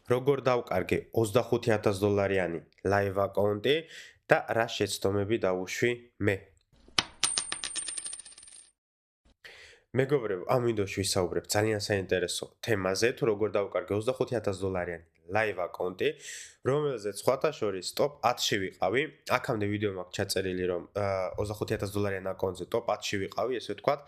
როგორ დავკარგე $25,000-იანი live აკაუნტი და რა შეცდომები დავუშვი მე. მეგობრებო, ამ ვიდეოში ვისაუბრებ ძალიან საინტერესო თემაზე, თუ როგორ დავკარგე $25,000-იანი live აკაუნტი, რომელზეც სხვათა შორის top 10-ში ვიყავი. აქამდე ვიდეო მაქვს ჩაწერილი, რომ $25,000-იან აკაუნტზე top 10-ში ვიყავი, ესე ვთქვათ,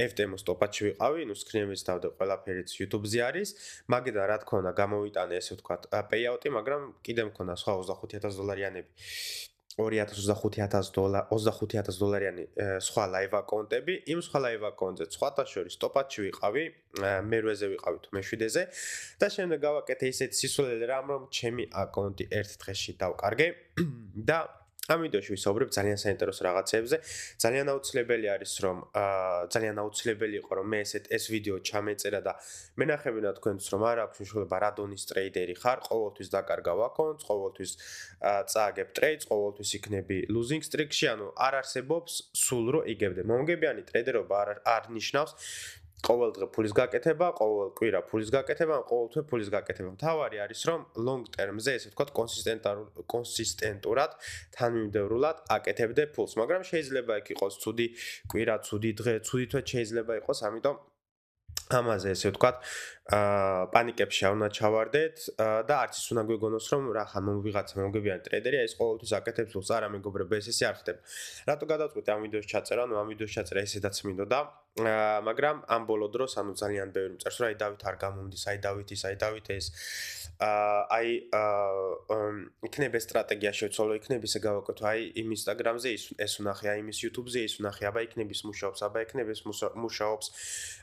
FTM-ს top 10-ში ვიყავი, ნუ screen-ს დავდე, ყველაფერიც YouTube-ზე არის. მაგიდან რა თქმა უნდა გამოვიტანე, ესე ვთქვათ, payout-ი, მაგრამ კიდე მქონდა სხვა $25,000-იანები. $25,000-იანი სხვა live აკაუნტები, იმ სხვა live აკაუნტზე სხვათა შორის top 10-ში ვიყავი, მერვეზე ვიყავი თუ მეშვიდეზე და შემდეგ გავაკეთე ისეთი სისულელე რამ, რომ ჩემი აკაუნტი ერთ დღეში დავკარგე და ამ ვიდეოში ვისაუბრებ ძალიან საინტერესო რაღაცებზე. ძალიან აუცილებელი არის, რომ ძალიან აუცილებელი იყო, რომ მე ეს ვიდეო ჩამეწერა და მენახებინა თქვენს, რომ არ აქვს მნიშვნელობა რა დონის ტრეიდერი ხარ, ყოველთვის დაკარგავ აკაუნტს, ყოველთვის წააგებ ტრეიდს, ყოველთვის იქნები losing streak-ში, ანუ არ არსებობს სულ რო იგებდე. მომგებიანი ტრეიდერობა არ ნიშნავს ყოველ დღე ფულის გაკეთება, ყოველ კვირა ფულის გაკეთება, ყოველ თვე ფულის გაკეთება. მთავარი არის, რომ long term-ზე, ესე ვთქვათ, კონსისტენტურად, თანმიმდევრულად აკეთებდე ფულს, მაგრამ შეიძლება იქ იყოს ცუდი კვირა, ცუდი დღე, ცუდი თვე შეიძლება იყოს, ამიტომ ამაზე ესე ვთქვათ, პანიკებში არ უნდა ჩავარდეთ და არც ის უნდა გვეგონოს, რომ რახან ვიღაცა მომგებიანი ტრეიდერია, ის ყოველთვის აკეთებს ფულს. არა, მეგობრებო, ესე არ ხდება. რატო გადავწყვიტე ამ ვიდეოს ჩაწერა? ნუ ამ ვიდეოს ჩაწერა ესედაც მინდოდა, მაგრამ ამ ბოლო დროს, ანუ ძალიან ბევრი მწერს, რომ აი დავით არ გამომდის, აი დავით ეს იქნება სტრატეგია შევცვალო, იქნება ისე გავაკეთო, აი იმ Instagram-ზე ეს უნახე, აი იმის YouTube-ზე ის უნახე, აბა იქნება ის მუშაობს, აბა იქნება ეს მუშაობს.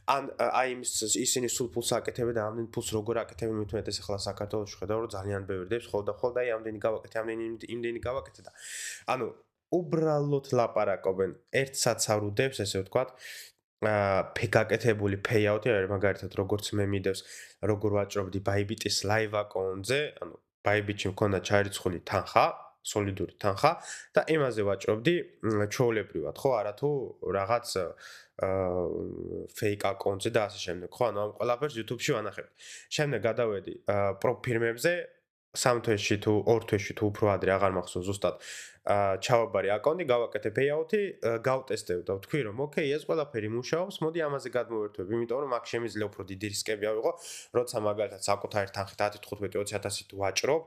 ან აი ისინი სულ ფულს აკეთებენ და ამდენ ფულს როგორ აკეთებენ, მით უმეტეს ახლა საქართველოში ხედავ, რომ ძალიან ბევრი დებს ხოლ და აი ამდენი გავაკეთე, იმდენი გავაკეთე და ანუ უბრალოდ ლაპარაკობენ, ერთ საცავ დებს, ესე ვთქვათ, გაკეთებული payout-ი არის, მაგალითად, როგორც მე მიდევს, როგორ ვაჭრობდი Bybit-ის live აკაუნტზე, ანუ Bybit-ში მქონდა ჩარიცხული თანხა, სოლიდური თანხა და იმაზე ვაჭრობდი ჩვეულებრივად, ხო, არათუ რაღაც fake აკაუნტზე და ასე შემდეგ, ხო, ანუ ამ ყველაფერს YouTube-ში ვანახებ. შემდეგ გადავედი პროფ ფირმებზე, 3 თვეში თუ 2 თვეში თუ უფრო ადრე, აღარ მახსოვს ზუსტად, ჩავაბარე აკაუნტი, გავაკეთე payout-ი, გავტესტებ და ვთქვი, რომ ოკეი, ეს ყველაფერი მუშაობს, მოდი ამაზე გადმოვერთვებ, იმიტომ რომ აქ შემიძლია უფრო დიდი რისკები ავიღო, როცა მაგალითად საკუთარი თანხით 10-15-20,000 თუ ვაჭრობ,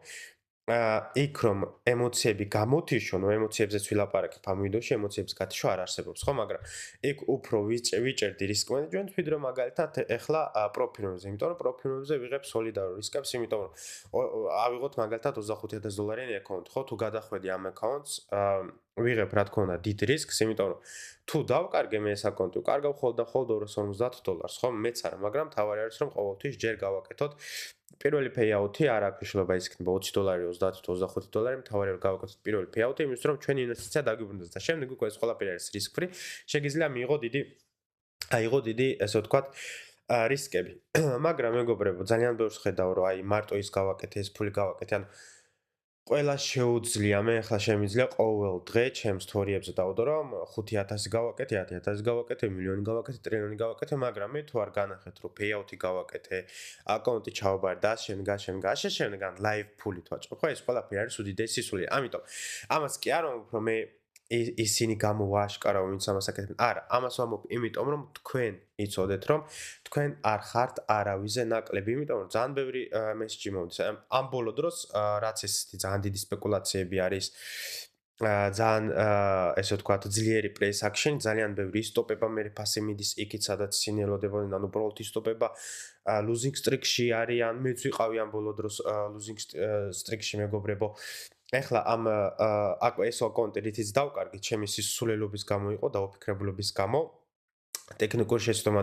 იქ რომ ემოციები გამოთიშო, ნუ ემოციებზეც ვილაპარაკებ ამ ვიდეოში, ემოციების გათიშვა არ არსებობს, ხო, მაგრამ იქ უფრო ვიჭერდი რისკ მენეჯმენტს, ვიდრე რომ მაგალითად ეხლა პროფილებზე, იმიტომ რომ პროფილებზე ვიღებ სოლიდარულ რისკებს, იმიტომ რომ ავიღოთ მაგალითად $25,000-იანი აკაუნტი, ხო, თუ გადახვედი ამ აკაუნტს, ვიღებ რა თქმა უნდა დიდ რისკს, იმიტომ რომ თუ დავკარგე მე ეს აკაუნტი, ვკარგავ ხოლმე $250, ხო, მეც არა, მაგრამ თავარი არის რომ ყოველთვის ჯერ გავაკეთოთ პირველი payout-ი არ აქვს მნიშვნელობა, ის იქნება $20, 30, $25, მთავარი რომ გავაკეთოთ პირველი payout-ი, იმისთვის რომ ჩვენი ინვესტიცია დაგვიბრუნდეს და შემდეგ უკვე ეს ყველაფერი არის risk-free, შეგიძლია აიღო დიდი, ესე ვთქვათ, რისკები. მაგრამ მეგობრებო, ძალიან ბევრს ხედავ, რომ აი მარტო ის გავაკეთე, ეს ფული გავაკეთე, ანუ ყველა შეუძლია, მე ახლა შემიძლია ყოველ დღე ჩემს თორიებზე დავდო, რომ 5,000 გავაკეთე, 10,000 გავაკეთე, მილიონი გავაკეთე, ტრილიონი გავაკეთე, მაგრამ მე თუ არ განახეთ, რომ payout-ი გავაკეთე, აკაუნტი ჩავაბარე და შემდეგ live ფულით ვაჭრობ, ხო, ეს ყველაფერი არის უდიდესი სისულელე. ამიტომ ამას კი არ ვამბობ, რომ მე ისინი გამოვააშკარავ, ვინც ამას აკეთებენ. არა, ამას ვამბობ, იმიტომ რომ თქვენ იცოდეთ, რომ თქვენ არ ხართ არავიზე ნაკლები, იმიტომ რომ ძალიან ბევრი მესიჯი მომდის. ამ ბოლო დროს, რაც ესეთი ძალიან დიდი სპეკულაციები არის, ძალიან ესე ვთქვათ, ძლიერი price action, ძალიან ბევრი სტოპება, მე ფასი მიდის იქით, სადაც ისინი ელოდებოდნენ, ანუ უბრალოდ სტოპება, losing streak-ში არიან, მეც ვიყავი ამ ბოლო დროს losing streak-ში, მეგობრებო. ეხლა ეს აკაუნტი რითიც დავკარგი, ჩემი სისულელობის გამო იყო და ოფიქრებულობის გამო, ტექნიკური შეცდომა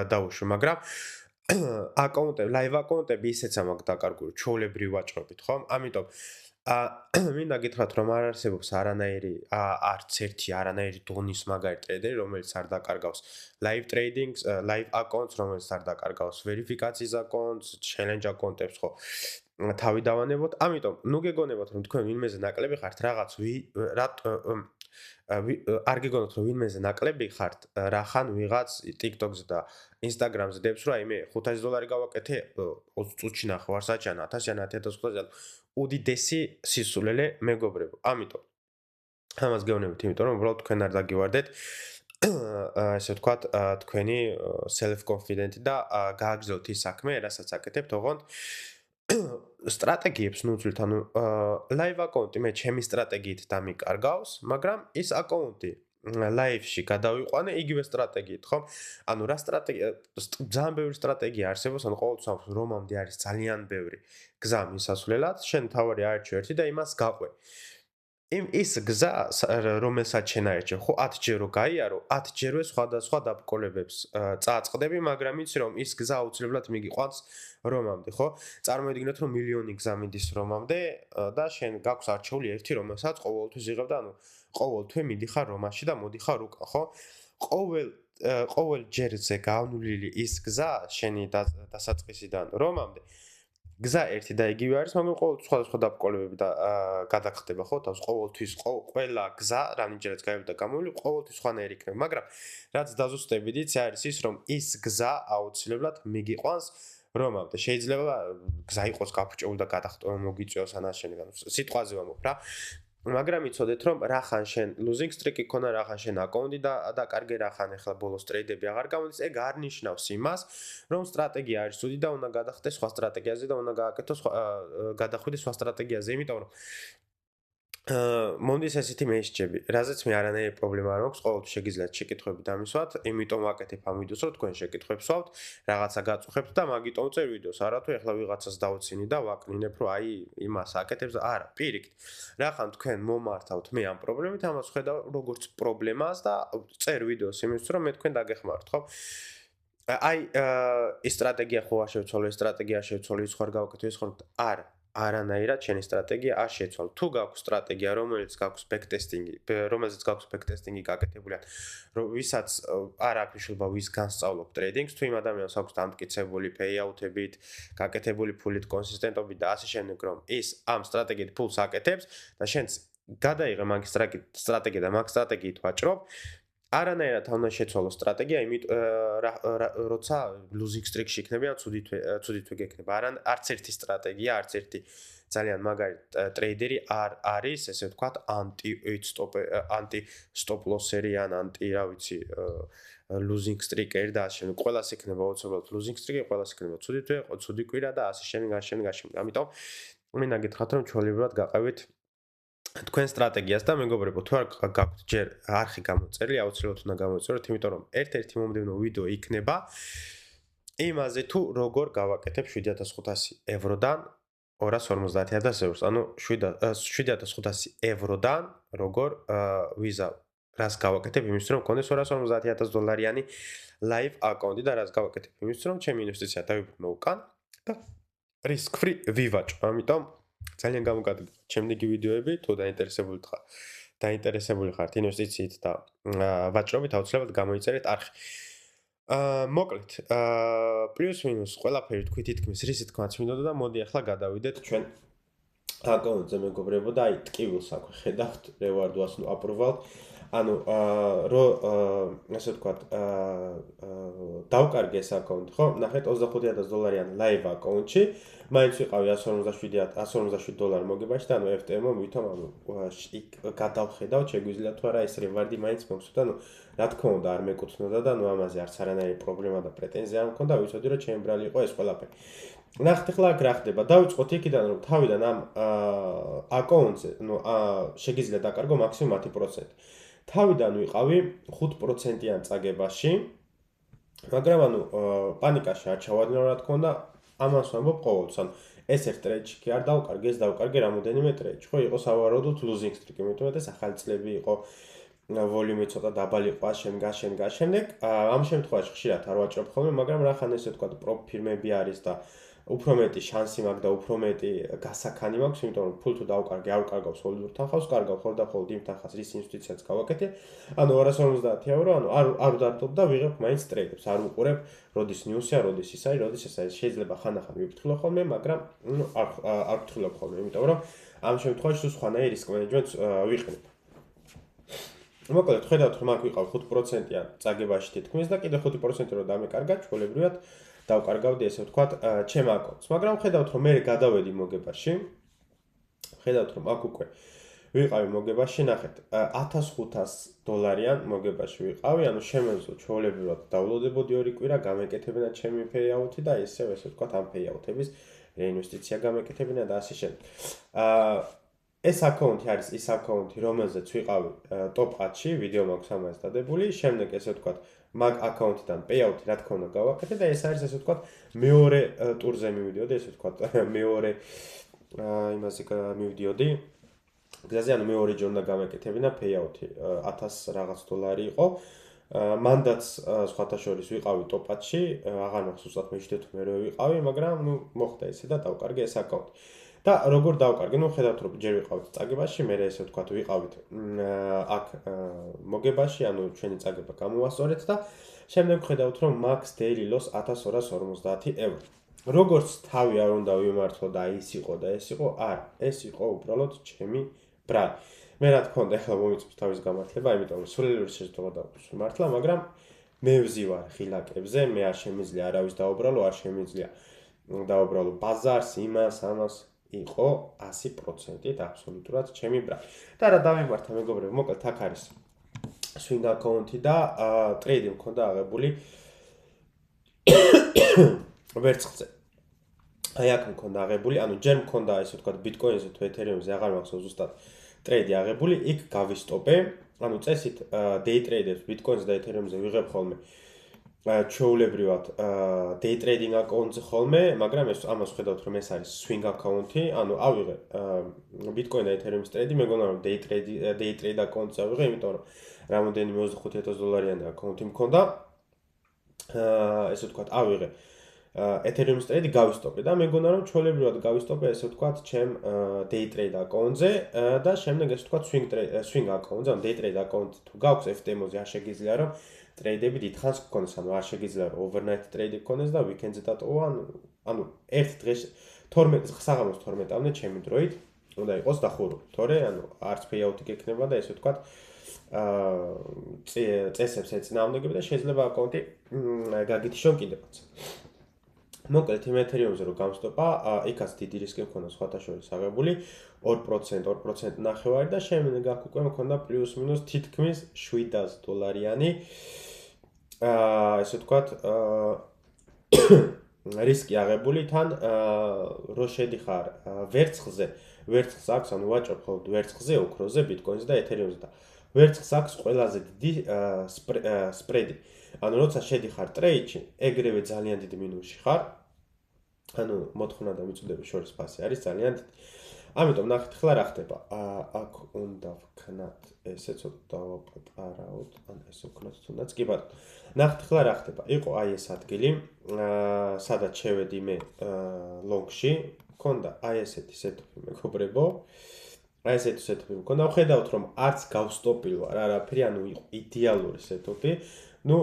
დავუშვი, მაგრამ live აკაუნტები ისეც ამაქვს დაკარგული, ჩვეულებრივ ვაჭრობით, ხო? ამიტომ მინდა გითხრათ, რომ არ არსებობს არც ერთი არანაირი დონის მაგარი ტრეიდერი, რომელიც არ დაკარგავს live trading-ს, live აკაუნტს, რომელიც არ დაკარგავს ვერიფიკაციის აკაუნტს, challenge აკაუნტებს, ხო? თავი დავანებოთ. ამიტომ, ნუ გეგონებათ, რომ თქვენ ვინმეზე ნაკლები ხართ, რაღაც არ გიგონოთ რომ ვინმეზე ნაკლები ხართ, რახან ვიღაც TikTok-ზე და Instagram-ზე დებს რომ აი მე $500 გავაკეთე 20 წუთში ნახევარ საათში ან 1000 ან 1500 უდიდესი სისულელე მეგობრებო. ამიტომ ამას გეუბნებით, იმიტომ რომ უბრალოდ თქვენ არ დაგივარდეთ ესე ვთქვათ, თქვენი self confident და გააგრძელოთ ის საქმე, რასაც აკეთებთ, ოღონდ სტრატეგიებს ნუცვლით, ანუ live account-ი მე ჩემი სტრატეგიით დამიკარგავს, მაგრამ ის account-ი live-ში გადავიყვანე იგივე სტრატეგიით, ხო? ანუ რა სტრატეგია, ძალიან ბევრი სტრატეგია არსებობს, ანუ ყოველთვის რომამდე არის ძალიან ბევრი გზა მისასვლელად, შენ თავარი აარჩევ ერთი და იმას გაყვე. ის გზა, რომელსაც შენ აერჩევ, ხო 10 ჯერ რო გაიარო, 10 ჯერვე სხვადასხვა დაბრკოლებებს წააწყდები, მაგრამ იცი რომ ის გზა აუცილებლად მიგიყვანს რომამდე, ხო? წარმოიდგინეთ რომ მილიონი გზა მიდის რომამდე და შენ გაქვს არჩეული ერთი, რომელსაც ყოველთვის იღებ და ანუ ყოველ თვე მიდიხარ რომაში და მოდიხარ უკან, ხო? ყოველ ჯერზე გავნვლილი ის გზა შენი დასაწყისიდან რომამდე გზა ერთი და იგივე არის, მაგრამ ყოველთვის სხვადასხვა დაბრკოლებები და გადახდება, ხო? თავს ყოველთვის ყველა გზა, რამდენჯერაც გაივლი და გამოვლი, ყოველთვის სხვანაირი იქნება, მაგრამ რაც დაზუსტებით იცი არის ის, რომ ის გზა აუცილებლად მიგიყვანს რომამდე. შეიძლება გზა იყოს გაფუჭებული და მოგიწვევს ან ასენი, სიტყვაზე ვამბობ რა. მაგრამ იცოდეთ რომ რახან შენ losing streak-ი ქონა, რახან შენ აკაუნტი და კარგე რახან ახლა ბოლოს ტრეიდები აღარ გამოდის, ეგ არ ნიშნავს იმას, რომ სტრატეგია არის ცუდი და უნდა გადახდე სხვა სტრატეგიაზე და უნდა გააკეთო გადახვიდე სხვა სტრატეგიაზე, იმიტომ რომ მომდის ესეთი მეისჯები, რაზეც მე არანაირი პრობლემა არ მაქვს, ყოველთვის შეგიძლიათ შეკითხვები დამისვათ, იმიტომ ვაკეთებ ამ ვიდეოს, რომ თქვენ შეკითხვებს ვსვავთ, რაღაცა გაწუხებთ და მაგიტომ წერ ვიდეოს, არათუ ეხლა ვიღაცას დავცინი და ვაკნინებ, რომ აი იმას აკეთებს და არა, პირიქით. რახან თქვენ მომართავთ მე ამ პრობლემით, ამას ხედავ როგორც პრობლემას და წერ ვიდეოს იმისთვის, რომ მე თქვენ დაგეხმაროთ, ხო? აი ეს სტრატეგია ხო არ შევცვალო, ეს სტრატეგია არ შევცვალო, ის ხარ გავაკეთე, ის ხარ არა. არანაირად შენი სტრატეგია არ შეცვალ. თუ გაქვს სტრატეგია, რომელზეც გაქვს ბექტესტინგი გაკეთებული, ვისაც არ აქვს მნიშვნელობა ვის განსწავლობ ტრეიდინგს, თუ იმ ადამიანს აქვს დამტკიცებული პეიაუთებით, გაკეთებული ფულით, კონსისტენტობით და ასე შემდეგ, რომ ის ამ სტრატეგიით ფულს აკეთებს და შენც გადაიღე მაგ სტრატეგია და მაგ სტრატეგიით ვაჭრობ, არანაირად უნდა შეცვალო სტრატეგია, როცა losing streak-ში იქნება ან ცუდი თვე გექნება. არც ერთი სტრატეგია, არც ერთი ძალიან მაგარი ტრეიდერი არ არის, ესე ვთქვათ, anti stop loss-ერი ან რა ვიცი, losing streak-ერი და ასე შემდეგ. ყველას იქნება უცებრად losing streak-ი, ყველას იქნება ცუდი თვე, ცუდი კვირა და ასე შემდეგ. ამიტომ მინდა გითხრათ, რომ ჩვეულებრივად გაყევით თქვენ სტრატეგიას და მეგობრებო, თუ არ გაქვთ ჯერ არხი გამოწერილი, აუცილებლად უნდა გამოიწეროთ, იმიტომ რომ ერთ-ერთი მომდევნო ვიდეო იქნება იმაზე თუ როგორ გავაკეთებ 7500 ევროდან 250000 ევროს, ანუ 7500 ევროდან როგორ ვიზავ, რას გავაკეთებ იმისთვის, რომ მქონდეს 250000 დოლარიანი live account-ი და რას გავაკეთებ იმისთვის, რომ ჩემი ინვესტიცია დავიბრუნო უკან და risk free ვივაჭრო. ამიტომ ძალიან გამოგადეთ ჩემდეგი ვიდეოები, თუ დაინტერესებული ხართ ინვესტიციით და ვაჭრობით, აუცილებლად გამოიწერეთ არხი. მოკლედ, პლუს მინუს ყველაფერი თქვი თითქმის რისი თქმაც მინდოდა და მოდი ახლა გადავიდეთ ჩვენ აკაუნტზე მეგობრებო და აი ტკივილს აქვე ხედავთ, reward-ს approval. ანუ ასე ვთქვათ, დავკარგე ეს აკაუნტი, ხო? ნახეთ $25000 live აკაუნტში, მაინც ვიყავი $157 მოგებაში და ანუ FTM-ო ვითომ ანუ იქ გადავხედავ, შეგვიძლია თუ არა ეს reward-ი მაინც მოგცვდა, ანუ რა თქმა უნდა არ მეკუთვნოდა და ანუ ამაზე არც არანაირი პრობლემა და პრეტენზია არ მქონდა, ვიცოდი რომ ჩემი ბრალი იყო ეს ყველაფერი. ნახეთ ახლა აქ რა ხდება, დავიწყოთ იქიდან რომ თავიდან ამ აკაუნტზე, ну, შეგიძლია დაკარგო მაქსიმუმ 10%. თავიდან ვიყავი 5%-იან წაგებაში, მაგრამ ანუ პანიკაში არ ჩავარდნილ რა თქმა უნდა, ამას ვამბობ ყოველთვის, ანუ ეს ერთ ტრეიდში კი არ დავკარგე, ეს დავკარგე რამოდენიმე ტრეიდში, ხო, იყო სავარაუდოდ losing streak, იმიტომ რომ ეს ახალი წლები იყო, ვოლიუმი ცოტა დაბალი იყო, შემდეგ, ამ შემთხვევაში ხშირად არ ვაჭრობ ხოლმე, მაგრამ რახან ესე თქვა პრო ფირმები არის და უფრო მეტი შანსი მაქვს და უფრო მეტი გასაქანი მაქვს, იმიტომ რომ ფულ თუ დავკარგე, არ ვკარგავ სოლიდურ თანხავს, კარგავ ხოლმე იმ თანხას, რის ინვესტიციაც გავაკეთე. ანუ 250 ევრო, ანუ არ ვდარტობ და ვიღებ მაინც ტრეიდებს, არ ვუყურებ, როდის ნიუსია, როდის ის არის, როდის ეს არის. შეიძლება ხანდახან ვიფრთხილო ხოლმე, მაგრამ არ ვფრთხილებ ხოლმე, იმიტომ რომ ამ შემთხვევაში თუ სხვანაირი რისკ მენეჯმენტს ვიყენებ. მოკლედ ხედავთ რომ აქ ვიყავ 5%-იან წაგებაში თითქმის და კიდე 5% რომ დამეკარგა, ჩვეულებრივად დავკარგავდი ესე ვთქვათ ჩემ აკაუნტს. მაგრამ ხედავთ რომ მე გადავედი მოგებაში. ხედავთ რომ აქ უკვე ვიყავი მოგებაში, ნახეთ, $1500 მოგებაში ვიყავი, ანუ შემეძლო ჩვეულებრივად დავლოდებოდი ორი კვირა, გამეკეთებინა ჩემი payout-ი და ისევ ესე ვთქვათ ამ payout-ების რეინვესტიცია გამეკეთებინა და ასე შემდეგ. ეს აკაუნტი არის ის აკაუნტი, რომელზეც ვიყავი top 10-ში, ვიდეო მაქვს ამას დადებული, შემდეგ ესე ვთქვათ მაგ აკაუნტიდან payout-ი რა თქმა უნდა გავაკეთე და ეს არის ესე ვთქვათ მეორე ტურზე მივიდიოდი, ესე ვთქვათ მეორე იმაზე მივიდიოდი. გზაზე ანუ მეორე ჯერ უნდა გამეკეთებინა payout-ი 1000 რაღაც $. იყო. მანდაც სხვათა შორის ვიყავი top 10-ში, აღარ მახსოვს მე ვშდეთ მე რო ვიყავი, მაგრამ ნუ მოხდა ესე და დავკარგე ეს აკაუნტი. და როგორ დავკარგე? ნუ ხედავთ რომ ჯერ ვიყავით წაგებაში, მე ესე ვთქვათ ვიყავით აქ მოგებაში, ანუ ჩვენი წაგება გამოვასწორეთ და შემდეგ ხედავთ რომ max daily loss €1250. როგორც თავი არ უნდა ვიმართლო და ის იყო და ეს იყო, არა, ეს იყო უბრალოდ ჩემი ბრალი. მე რა თქმა უნდა ახლა მომიწევს თავის გამართლება, იმიტომ რომ სულელური შეჯდება დავმართლა, მაგრამ მე ვზივარ ხილაკებზე, მე არ შემიძლია არავის დაუბრალო, არ შემიძლია დაუბრალო ბაზარს, იმას, ამას იყო 100%-ით აბსოლუტურად ჩემი ბრალი. და რა დავიმართა მეგობრებო, მოკლედ აქ არის swing account-ი და ტრეიდი მქონდა აღებული ვერცხლზე. აი აქ მქონდა აღებული, ანუ ჯერ მქონდა ესე ვთქვათ Bitcoin-ზე თუ Ethereum-ზე, აღარ მახსოვს ზუსტად ტრეიდი აღებული, იქ გავისტოპე, ანუ წესით day trade-ებს Bitcoin-ზე და Ethereum-ზე ვიღებ ხოლმე ჩვეულებრივად day trading account-ზე ხოლმე, მაგრამ ეს ამას ხედავთ რომ ეს არის swing account-ი, ანუ ავიღე Bitcoin და Ethereum-ის ტრეიდი, მეგონა რომ day trade account-ზე ავიღე, იმიტომ რომ რამოდენიმე $25,000-იანი account-ი მქონდა. ესე ვთქვათ, ავიღე Ethereum-ის ტრეიდი გავისტოპე და მეგონა რომ ჩვეულებრივად გავისტოპე ესე ვთქვათ ჩემ day trade account-ზე და შემდეგ ესე ვთქვათ swing account-ზე, ანუ day trade account თუ გაქვს FTMO-ზე არ შეგიძლია რომ ტრეიდები დიდხანს გქონდეს, ანუ არ შეგიძლია რომ overnight ტრეიდი გქონდეს და weekend-ზე დატოვა, ანუ ერთ დღეს 12 საღამოს 12-მდე ჩემი დროით უნდა იყოს დახურული. თორე ანუ არც payout-ი გექნება და ესე ვთქვათ წესებს ეწინააღმდეგება და შეიძლება აკაუნტი გაგითიშონ კიდევაც. მოკლედ იმ Ethereum-ზე რომ გამსტოპა, იქაც დიდი რისკი მქონდა სხვათა შორის აღებული 2% ნახევარი და შემდეგ აქ უკვე მქონდა პლუს მინუს თითქმის $700-იანი ესე ვთქვათ რისკი აღებული თან რო შედიხარ ვერცხლზე, ვერცხლს აქვს, ანუ ვაჭრობ ხოლმე ვერცხლზე, ოქროზე, Bitcoin-ზე და Ethereum-ზე და ვერცხლს აქვს ყველაზე დიდი სპრედი. ანუ როცა შედიხარ ტრეიდში, ეგრევე ძალიან დიდი მინუსში ხარ. ანუ მოთხოვნა და მიწოდების შორის ფასი არის ძალიან დიდი. ამიტომ ნახეთ ხლა რა ხდება. აქ უნდა ვქნათ ესე ცოტა დავაპატარავთ, ან ესე ვქნათ თუნდაც კი ბატონო. ნახეთ ხლა რა ხდება. იყო აი ეს ადგილი, სადაც შევედი მე ლონგში, მქონდა აი ესეთი სეტაპი მეგობრებო. აი ესეთი სეტაპი მქონდა. ვხედავთ რომ არც გავსტოპილ ვარ არაფერი, ანუ იყო იდეალური სეტაპი. ნუ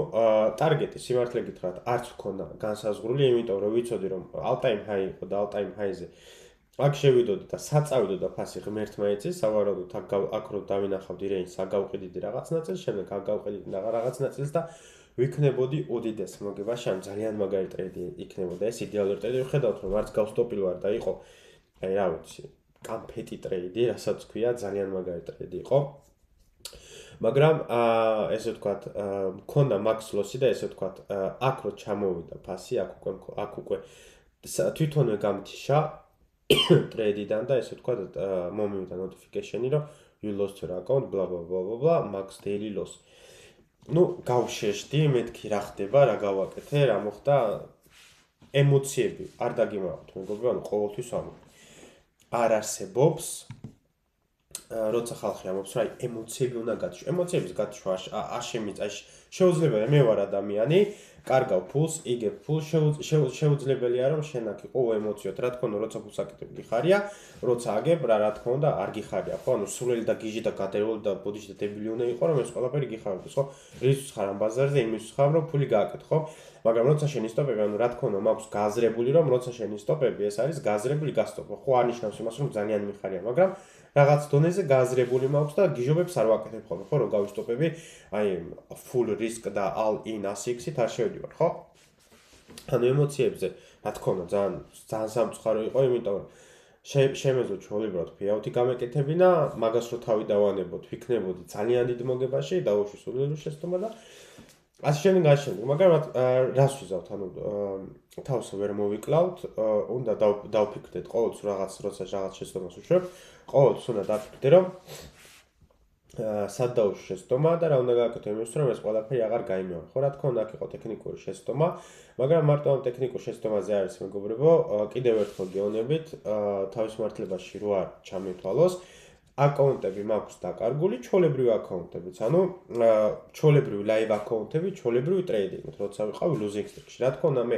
ტარგეტი სიმართლე გითხრათ არც ვქონდა განსაზღვრული, იმიტომ რომ ვიცოდი რომ all time high იყო და all time high-ზე აქ შევიდოდი და საწავიდოდა ფასი ღმერთმა იცის, სავარაუდოდ აქ რო დავინახავდი რეინჯს, აგავყიდიდი რაღაც ნაწილს, შემდეგ აგავყიდიდი რაღაც ნაწილს და ვიქნებოდი უდიდეს მოგებაში, ან ძალიან მაგარი ტრეიდი იქნებოდა. ეს იდეალური ტრეიდი, ვხედავთ რომ არც გავსტოპილ ვარ და იყო აი რა ვიცი, კამფეტი ტრეიდი, რასაც ქვია, ძალიან მაგარი ტრეიდი იყო. მაგრამ ესე ვთქვათ, მქონდა max loss-ი და ესე ვთქვათ, აქ რო ჩამოვიდა ფასი, აქ უკვე თვითონვე გამთიშა ტრეიდიდან და ესე ვთქვათ, მომივიდა notification-ი, რომ you lost your account, blah blah blah blah blah, max daily loss. ნუ გავშეშდი, მეთქი რა ხდება, რა გავაკეთე, რა მოხდა, ემოციები არ დაგიმაყოთ, მეგობრებო, ანუ ყოველთვის ამბობ. არ არსებობს როცა ხალხი ამბობს, რომ აი ემოციები უნდა გათიშვა. ემოციების გათიშვა არ შემიძლია. შეუძლებელია, მე ვარ ადამიანი, კარგავ ფულს, იგებ ფულს, შეუძლებელია რომ შენ აქ იყო ემოციოთ. რა თქმა უნდა, როცა ფულს აკეთებ გიხარია, როცა აგებ, რა თქმა უნდა, არ გიხარია, ხო? ანუ სულელი და გიჟი და გადერეული და ბოდიში და დებილი უნდა იყო, რომ ეს ყველაფერი გიხარდეს, ხო? რისთვის ხარ ამ ბაზარზე, იმისთვის ხარ, რომ ფული გააკეთო, ხო? მაგრამ როცა შენ ისტოპები, ანუ რა თქმა უნდა, მაქვს გაზრებული, რომ როცა შენ ისტოპები, ეს არის გაზრებული გასტოპო. ხო, არ ნიშნავს იმას, რომ ძალიან მიხარია, მაგრამ რაღაც დონეზე გააზრებული მაქვს და გიჟობებს არ ვაკეთებ ხოლმე, ხო, რომ გავისტოპები, აი full risk და all in 100x-ით არ შევდივარ, ხო? ანუ ემოციებზე, რა თქმა უნდა, ძალიან სამწუხარო იყო, იმიტომ რომ შემეძლო ჩვეულებრივად payout-ი გამეკეთებინა, მაგას რო თავი დავანებოთ, ვიქნებოდი ძალიან დიდ მოგებაში, დაუშვი სულიერი შეცდომა და ასე შემდეგ, მაგრამ რას ვიზავთ, ანუ თავს ვერ მოვიკლავთ, უნდა დავფიქრდეთ ყოველთვის რაღაც რაღაც შეცდომას უშვებ, ყოველთვის უნდა დაფიქრდე, რომ სად დაუშვი შეცდომა და რა უნდა გააკეთო იმისთვის, რომ ეს ყველაფერი აღარ გაიმეორე. ხო, რა თქმა უნდა, აქ იყო ტექნიკური შეცდომა, მაგრამ მარტო ამ ტექნიკურ შეცდომაზე არის მეგობრებო, კიდევ ერთხელ გეუბნებით, თავის მართლებაში რო არ ჩამეთვალოს, აკაუნტები მაქვს დაკარგული, ჩვეულებრივი აკაუნტებიც, ანუ ჩვეულებრივი live აკაუნტები, ჩვეულებრივი ტრეიდინგით, როცა ვიყავი losing streak-ში. რა თქმა უნდა, მე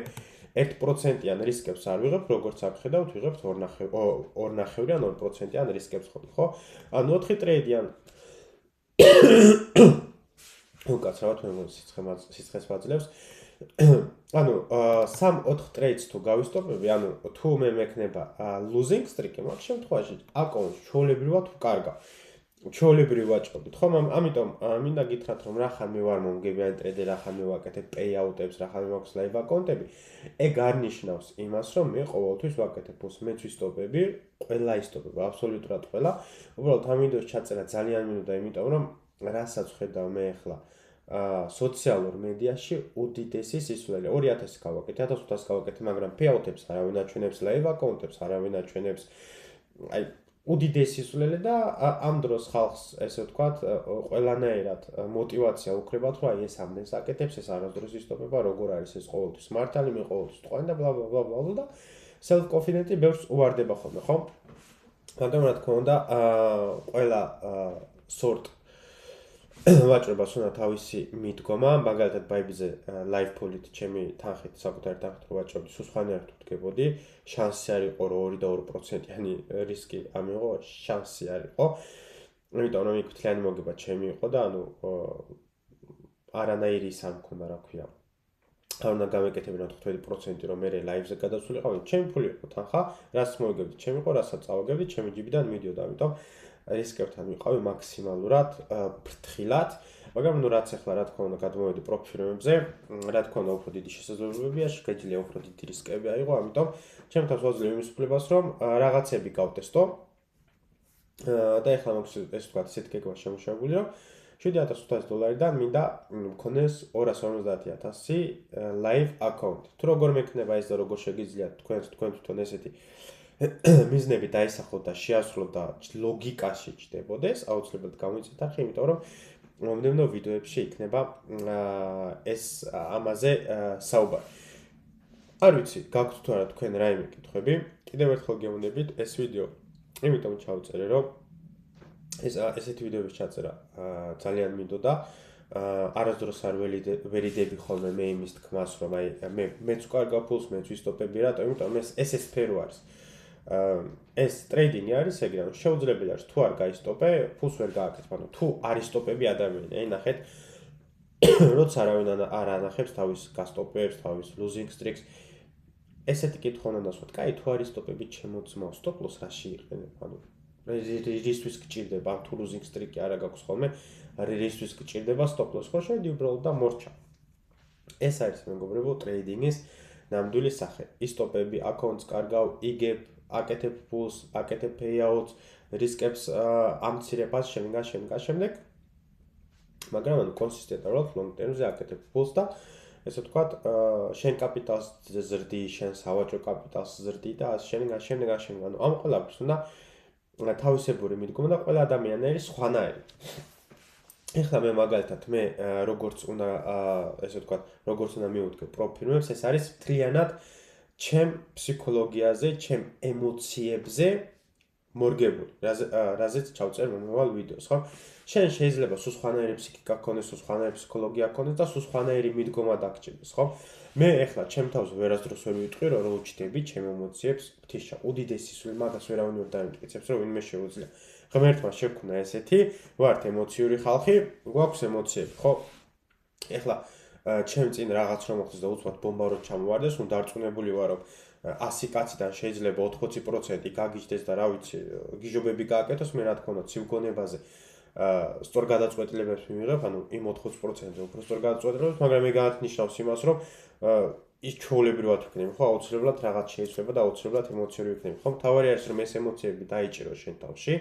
1%-იან რისკებს არ ვიღებ, როგორც აქ ხედავთ, ვიღებთ 2.5-იან 2%-იან რისკებს ხო? ანუ 4 ტრეიდიან უკაცრავად მე სიცხეს ვაძლევს. ანუ 3-4 ტრეიდს თუ გავისტოპები, ანუ თუ მე მექნება losing streak-ი, მაგ შემთხვევაში აკაუნტს ჩვეულებრივად ვკარგავ. ჩვეულებრივ ვაჭრობთ, ხო? ამიტომ მინდა გითხრათ, რომ რა ხან მე ვარ მომგებიანი ტრეიდერი, რა ხან მე ვაკეთებ payout-ებს, რა ხან მე მაქვს live აკაუნტები, ეგ არ ნიშნავს იმას, რომ მე ყოველთვის ვაკეთებ ფულს, მეც ვისტოპები, ყველა ისტოპება, აბსოლუტურად ყველა. უბრალოდ ამ ვიდეოს ჩაწერა ძალიან მინდოდა, იმიტომ რომ რასაც ხედავ მე ახლა სოციალურ მედიაში უდიდესი სისულელე 2000 გავაკეთე, 1500 გავაკეთე, მაგრამ payout-ებს არავინ აჩვენებს, live აკაუნტებს არავინ აჩვენებს. აი უდიდესი სისულელე და ამ დროს ხალხს, ესე ვთქვათ, ყველანაირად мотиваცია უქრებათ, რომ აი ეს ამდენს აკეთებს, ეს არასდროს ისტოპება, როგორ არის ეს ყოველთვის მართალი, მე ყოველთვის ტყვანი და ბლა ბლა ბლა და self confident-ი ბევრს უვარდება ხოლმე, ხო? მაგრამ რა თქმა უნდა, ყველა sort ვაჭრობას უნდა თავისი მიდგომა, მაგალითად ბაიბიზე live pool-ით ჩემი თანხით, საკუთარი თანხით რო ვაჭრობდი, სულ სხვანაირად ვდგებოდი, შანსი არ იყო რომ 2 და 2%-იანი რისკი ამიღო, შანსი არ იყო. იმიტომ რომ იქ თლიანი მოგება ჩემი იყო და ანუ არანაირი ის არ მქონდა, რა ქვია. არ უნდა გამეკეთებინა 15% რომ მე live-ზე გადასულიყავი, ჩემი ფული იყო თანხა, რაც მოვიგებდი, ჩემი იყო, რასაც წავაგებდი, ჩემი ჯიბიდან მიდიოდა, ამიტომ რისკებთან ვიყავი მაქსიმალურად ფრთხილად, მაგრამ ნუ რაც ახლა რა თქმა უნდა გადმოვედი პროფირმებზე, რა თქმა უნდა უფრო დიდი შესაძლებლობებია, შეგვიძლია უფრო დიდი რისკები აიღო, ამიტომ ჩემ თავს ვაძლევ იმის უფლებას, რომ რაღაცები გავტესტო და ახლა მაქვს ეს თქვა ისეთ გეგმა შემოშებული, რომ $7,500-დან მინდა მქონდეს 250,000 live account. თუ როგორ მექნება ეს და როგორ შეგიძლიათ თქვენ თვითონ ესეთი მიზნები დაისახოთ და შეასრულოთ და ლოგიკაში ჩდებოდეს, აუცილებლად გამოიწვიეთ არხი, იმიტომ რომ მომდევნო ვიდეოებში იქნება ეს ამაზე საუბარი. არ ვიცი, გაქვთ თუ არა თქვენ რაიმე კითხვები? კიდევ ერთხელ გეუბნებით, ეს ვიდეო იმიტომ ჩავწერე, რომ ესეთი ვიდეოების ჩაწერა ძალიან მინდოდა. არასდროს არ ვერიდები ხოლმე მე იმის თქმას, რომ აი მეც ვკარგავ ფულს, მეც ვისტოპები, რატო? იმიტომ რომ ეს სფერო არის. ეს ტრეიდინგი არის ეგრე, რომ შეუძლებელი არის თუ არ გაისტოპე, ფულს ვერ გააკეთებ, ანუ თუ არ ისტოპები ადამიანი, აი ნახეთ, როცა არავინ არ ანახებს თავის გასტოპებს, თავის losing streaks, ესეთი კითხვა უნდა დასვათ, კაი, თუ არ ისტოპები ჩემო ძმაო, stop loss რაში იყენებ, ანუ რისთვის გჭირდება, თუ losing streak-ი არა გაქვს ხოლმე, რისთვის გჭირდება stop loss, ხო შევიდი უბრალოდ და მორჩა. ეს არის მეგობრებო ტრეიდინგის ნამდვილი სახე. ისტოპები, აკაუნტს კარგავ, იგებ, აკეთებ ფულს, აკეთებ payouts, რისკებს ამცირებას შემდეგ. მაგრამ ანუ კონსისტენტურად long term-ზე აკეთებ ფულს და ესე ვთქვათ, შენ კაპიტალს ზრდი, შენ სავაჭრო კაპიტალს ზრდი და ასე შემდეგ. ანუ ამ ყველაფერს უნდა თავისებური მიდგომა და ყველა ადამიანები სხვანაირი. ეხლა მე მაგალითად მე როგორც უნდა ესე ვთქვათ, როგორც უნდა მივუდგე პროფირმებს, ეს არის მთლიანად ჩემ ფსიქოლოგიაზე, ჩემ ემოციებზე მორგებული, რაზეც ჩავწერ მომავალ ვიდეოს, ხო? შენ შეიძლება სულ სხვანაირი ფსიქიკა გქონდეს, სულ სხვანაირი ფსიქოლოგია გქონდეს და სულ სხვანაირი მიდგომა დაგჭირდეს, ხო? მე ახლა ჩემ თავს ვერასდროს ვერ ვიტყვი, რომ ვუჩდები ჩემ ემოციებს ღვთიშა, უდიდესი სული მაგას ვერავინ ვერ დაიმტკიცებს, რომ ვინმე შეუძლია. ღმერთმა შექმნა ესეთი, ვართ ემოციური ხალხი, გვაქვს ემოციები, ხო? ახლა ჩემ წინ რაღაც რომ მოხდეს და უცბად ბომბა რო ჩამოვარდეს, ნუ დარწმუნებული ვარ, რომ 100 კაციდან შეიძლება 80% გაგიჯდეს და რა ვიცი, გიჟობები გააკეთოს, მე რა თქმა უნდა, ცივგონებაზე სწორ გადაწყვეტილებებს მივიღებ, ანუ იმ 80%-ზე უფრო სწორ გადაწყვეტილებებს, მაგრამ მე განაცხნავს იმას, რომ ის ჩვეულებრივად ვიქნები, ხო, აუცილებლად რაღაც შეიცვლება და აუცილებლად ემოციური ვიქნები. ხო, მთავარი არის რომ ეს ემოციები დაიჭირო შენ თავში.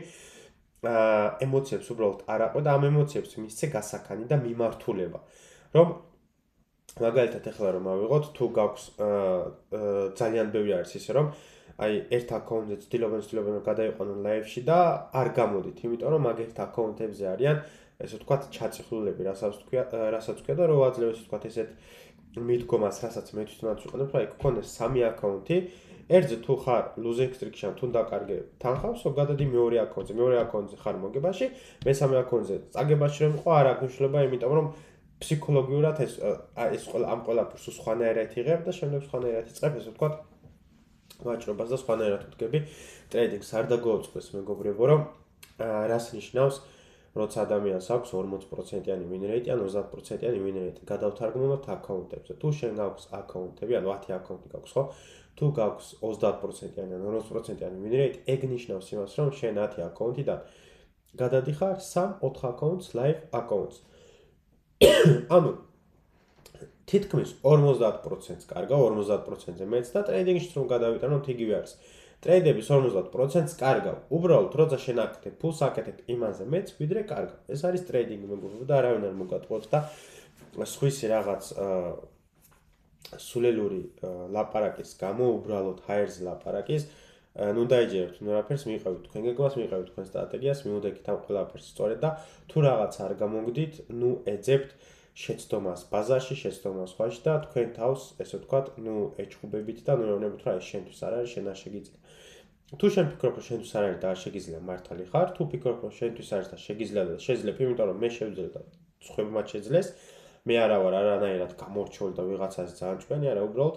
ემოციებს უბრალოდ არ აყვე და ამ ემოციებს მისცე გასაქანი და მიმართულება. რომ მაგალითად ეხლა რომ ავიღოთ, თუ გაქვს ძალიან ბევრი არის ისე რომ აი ერთ აკაუნტზე ცდილობენ რომ გადაიყვანონ ლაივში და არ გამოდით, იმიტომ რომ მაგ ერთ აკაუნტებზე არიან, ესე ვთქვათ, ჩაწიხლულები, რასაც თქვია და რო აძლევ ესე ვთქვათ ესეთ მიდგომას, რასაც მე თვითონაც ვიყენებ, რა იქ გქონდეს 3 აკაუნტი, ერთზე თუ ხარ losing streak-ში ან თუ დაკარგე თანხავს, გადადი მეორე აკაუნტზე, მეორე აკაუნტზე ხარ მოგებაში, მესამე აკაუნტზე წაგებაში რომ იყო არ აღნიშნება, იმიტომ რომ ფსიქოლოგიურად ეს ამ ყველაფერს სხვანაირად იღებ და შემდეგ სხვანაირად იწყებ, ესე ვთქვათ, ვაჭრობას და სხვანაირად ვდგები ტრეიდინგს. არ დაგოუწყდეს მეგობრებო, რომ რას ნიშნავს, როცა ადამიანს აქვს 40%-იანი win rate ან 30%-იანი win rate. გადავთარგმნოთ აკაუნტებზე. თუ შენ გაქვს აკაუნტები, ანუ 10 აკაუნტი გაქვს, ხო? თუ გაქვს 30%-იანი ან 40%-იანი win rate, ეგ ნიშნავს იმას, რომ შენ 10 აკაუნტიდან გადადიხარ 3-4 აკაუნტს live აკაუნტს. ანუ თითქმის 50%-ს კარგა, 50%-ზე მეც და ტრეიდინგში რომ გადავიტანოთ იგივე არის. ტრეიდების 50%-ს კარგავ. უბრალოდ როცა შენ აკეთებ ფულს აკეთებ იმაზე მეც, ვიდრე კარგავ. ეს არის ტრეიდინგი მეგობრებო და არავინ არ მოგატყუებს და სხვისი რაღაც სულელური ლაპარაკის გამო უბრალოდ ჰაერზე ლაპარაკის ნუ დაიჯერებთ, ნუ რაფერს მიიყავით თქვენ გეგმას, მიიყავით თქვენ სტრატეგიას, მიუდექით ამ ყველაფერს სწორედ და თუ რაღაც არ გამოგდით, ნუ ეძებთ შეცდომას ბაზარში, შეცდომას სხვაში და თქვენ თავს, ესე ვთქვათ, ნუ ეჩხუბებით და ნუ ეუბნებით, რა ეს შენთვის არ არის, შენ არ შეგიძლია. თუ შენ ფიქრობ, რომ შენთვის არ არის და არ შეგიძლია, მართალი ხარ, თუ ფიქრობ, რომ შენთვის არის და შეგიძლია და შეძლებ, იმიტომ რომ მე შევძლებ და სხვებმა შეძლეს, მე არა ვარ არანაირად გამორჩეული და ვიღაცაზე ძალიან ჭკვიანი, არა, უბრალოდ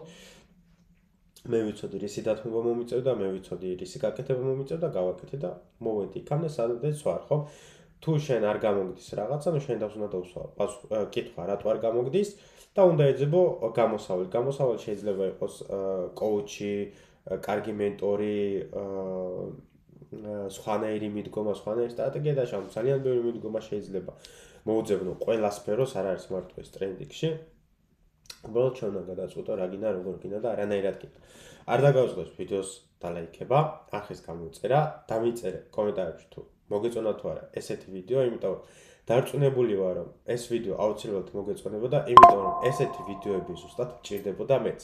მე ვიცოდი რისი დათმობა მომიწევდა, მე ვიცოდი რისი გაკეთება მომიწევდა, გავაკეთე და მოვედი იქამდე სადაც ვარ, ხო? თუ შენ არ გამოგდის რაღაცა, ნუ შენ თავს უნდა დაუსვა. კითხვა, რატო არ გამოგდის და უნდა ეძებო გამოსავალი. გამოსავალი შეიძლება იყოს კოუჩი, კარგი მენტორი, სხვანაირი მიდგომა, სხვანაირი სტრატეგია და შამ ძალიან ბევრი მიდგომა შეიძლება მოუძებნო ყველა სფეროს, არ არის მარტო ეს ტრეიდინგში. უბრალოდ ჩვენ უნდა გადაწყვეტო რა გინდა, როგორ გინდა და არანაირად გინდა. არ დაგავიწყდეს ვიდეოს დალაიქება, ახის გამოწერა, დამიწერე კომენტარებში თუ მოგეწონა თუ არა ესეთი ვიდეო, იმიტომ რომ დარწმუნებული ვარ, რომ ეს ვიდეო აუცილებლად მოგეწონებოდა, იმიტომ რომ ესეთი ვიდეოები ზუსტად მჭირდებოდა მეც.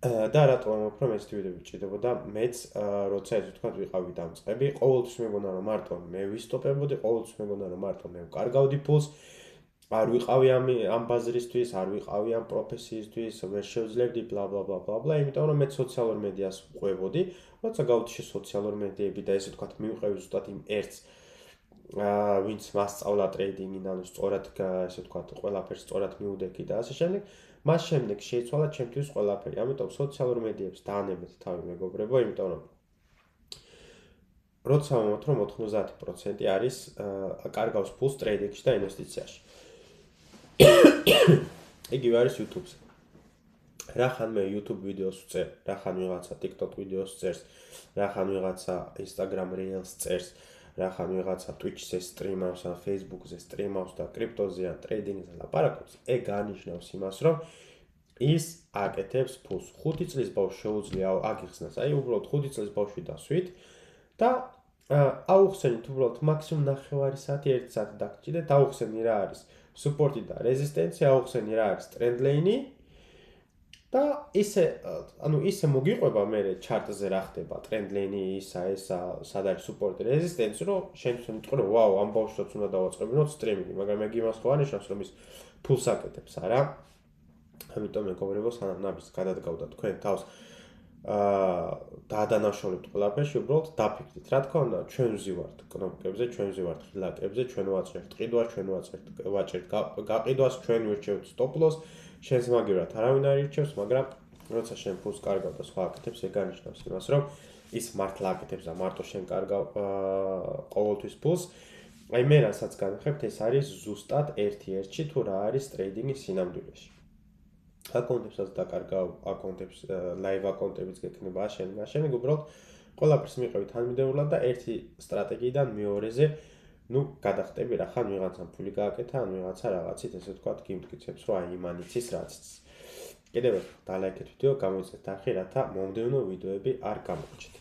და რატომ ამბობ, რომ ესეთი ვიდეოები მჭირდებოდა მეც, როცა ეს ვთქვათ ვიყავი დამწყები, ყოველთვის მეგონა რომ მარტო მე ვისტოპებოდი, ყოველთვის მეგონა რომ მარტო მე ვკარგავდი ფულს, არ ვიყავი ამ ბაზრისთვის, არ ვიყავი ამ პროფესიისთვის, ვერ შევძლებდი bla bla bla bla bla, იმიტომ რომ მე სოციალურ მედიას ვყვებოდი, როცა გავდიში სოციალურ მედიები და ესე ვთქვათ მივყევი ზუსტად იმ ერთს ვინც მასწავლა ტრეიდინგი, ანუ სწორად ესე ვთქვათ ყველაფერს სწორად მიუდექი და ასე შემდეგ, მას შემდეგ შეიცვალა ჩემთვის ყველაფერი. ამიტომ სოციალურ მედიებს დაანებეთ თავი მეგობრებო, იმიტომ რომ როცა მომოთ რომ 90% არის კარგავს ფულს ტრეიდინგში და ინვესტიციაში. იგივე არის YouTube-ზე. რახან მე YouTube ვიდეოს ვწერ, რახან ვიღაცა TikTok ვიდეოს წერს, რახან ვიღაცა Instagram Reels წერს, რახან ვიღაცა Twitch-ზე სტრიმავს, ან Facebook-ზე სტრიმავს და კრიპტოზე ან ტრეიდინგზე ლაპარაკობს, ეგ ანიშნავს იმას, რომ ის აკეთებს ფულს. 5 წლის ბავშვს შეუძლია აგიხსნას, აი უბრალოდ 5 წლის ბავშვი დასვით და აუხსენით უბრალოდ მაქსიმუმ 9 საათი, 1 საათი დაგჭიდეთ, აუხსენი რა არის სუპორტი და რეზისტენცია, აუხსენი რა არის ტრენდ ლეინი და ისე მოგიყვება მე ჩარტზე რა ხდება ტრენდ ლეინი ისა სად არის სუპორტი რეზისტენცია, რომ შენ თვითონ ვიტყვი, ვაუ, ამ ბავშვს უნდა დავაწყებინოთ სტრიმინგი, მაგრამ ეგ იმას ხო ანიშნავს, რომ ის ფულს აკეთებს, არა? ამიტომ მეგობრებო, სანამ ნაბის გადადგავდა თქვენ თავს დაადანაშაულებთ ყველაფერში, უბრალოდ დაფიქრდით. რა თქმა უნდა, ჩვენ ვზივართ კნოპკებზე, ჩვენ ვზივართ ღილაკებზე, ჩვენ ვაჭერთ ყიდვას, ჩვენ ვაჭერთ გაყიდვას, ჩვენ ვირჩევთ stop loss, შენს მაგივრად არავინ არ ირჩევს, მაგრამ როცა შენ ფულს კარგავ და სხვა აკეთებს, ეგ ანიშნავს იმას, რომ ის მართლა აკეთებს და მარტო შენ კარგავ ყოველთვის ფულს. აი მე რასაც განვიხებთ, ეს არის ზუსტად 1-1-ში თუ რა არის ტრეიდინგის სინამდვილეში. აკაუნტებსაც დაკარგავ, აკაუნტებს ლაივ აკაუნტებიც გექნება აშენი, უბრალოდ ყველაფერს მიყევი თანმიმდევრულად და ერთი სტრატეგიიდან მეორეზე ნუ გადახტები რა ხან ვიღაცამ ფული გააკეთა, ან ვიღაცა რაღაცით ესე ვთქვათ გიმტკიცებს, რომ აი იმან იცის რაც იცის. კიდევ ერთხელ დალაიქეთ ვიდეო, გამოიწერეთ არხი, რათა მომდევნო ვიდეოები არ გამოგვიჩნდეთ.